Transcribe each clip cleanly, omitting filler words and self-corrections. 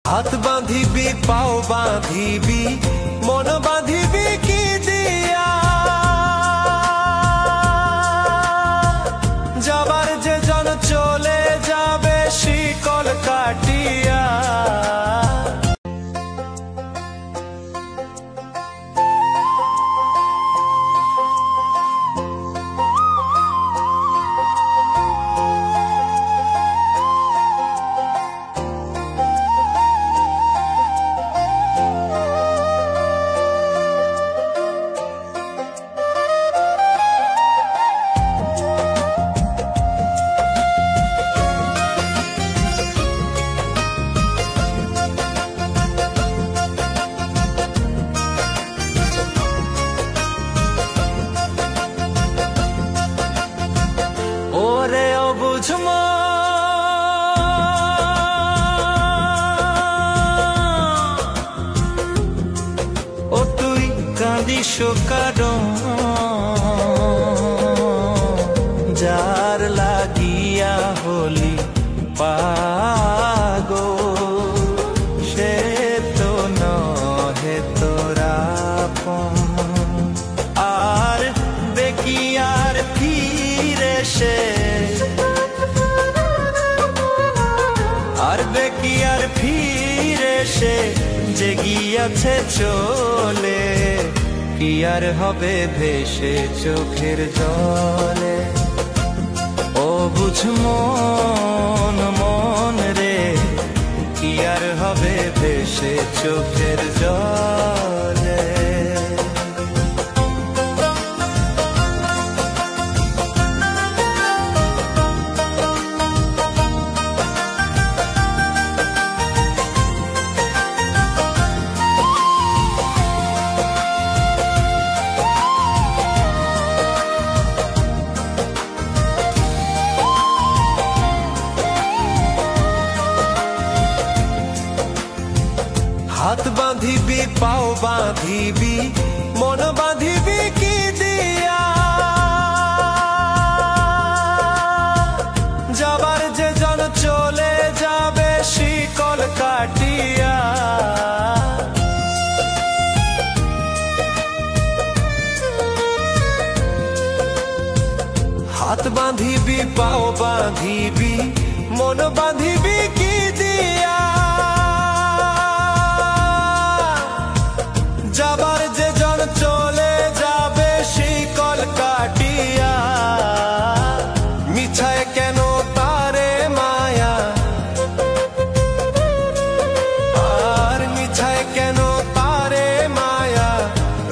হাত বাঁধিবি পাও বাঁধিবি মন বাঁধিবি কি দিয়া, যাবার যে জন চলে যাবে শিকল কাটিয়া। ওরে অবুঝমা ও তুই কাঁদিস কারণ যার লাগিয়া হলি পাগল, সে তো নহে তোরা আর দেখি আর ফিরে সে, আর দেখি আর ফিরে সে যে গিয়াছে চলে, কি আর হবে ভেসে চোখের জলে। ও বুঝ মন মন রে, কি আর হবে ভেসে চোখের জলে। হাত বাঁধিবি পাও বাঁধিবি মন বাঁধিবি কি দিয়া, যাবার যে জন চলে যাবে শিকল কাটিয়া। হাত বাঁধিবি পাও বাঁধিবি মন বাঁধিবি কি দিয়া, যাবার যে জন চলে যাবে শিকল কাটিয়া। মিছায় কেন তারে মায়া, আর মিছায় কেন তারে মায়া,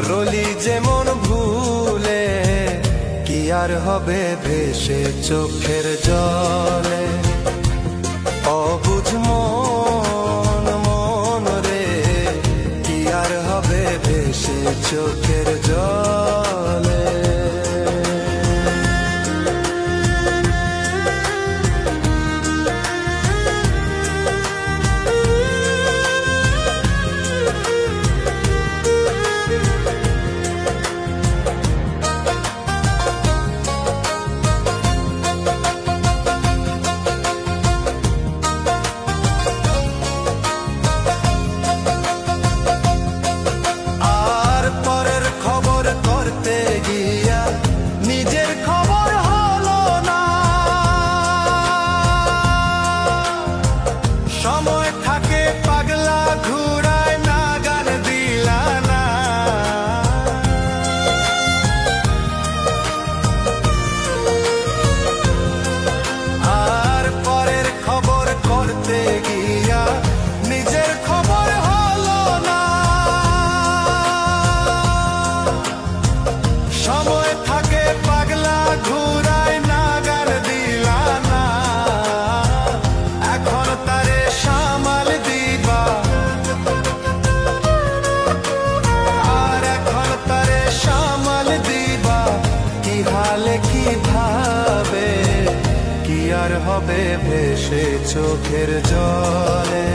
রলি যেমন ভুলে, কি আর হবে ভেসে চোখের জলে। অবুঝ মন মন রে, কি আর হবে ভেসে চোখের জলে। হবে ভেসে চোখের জলে।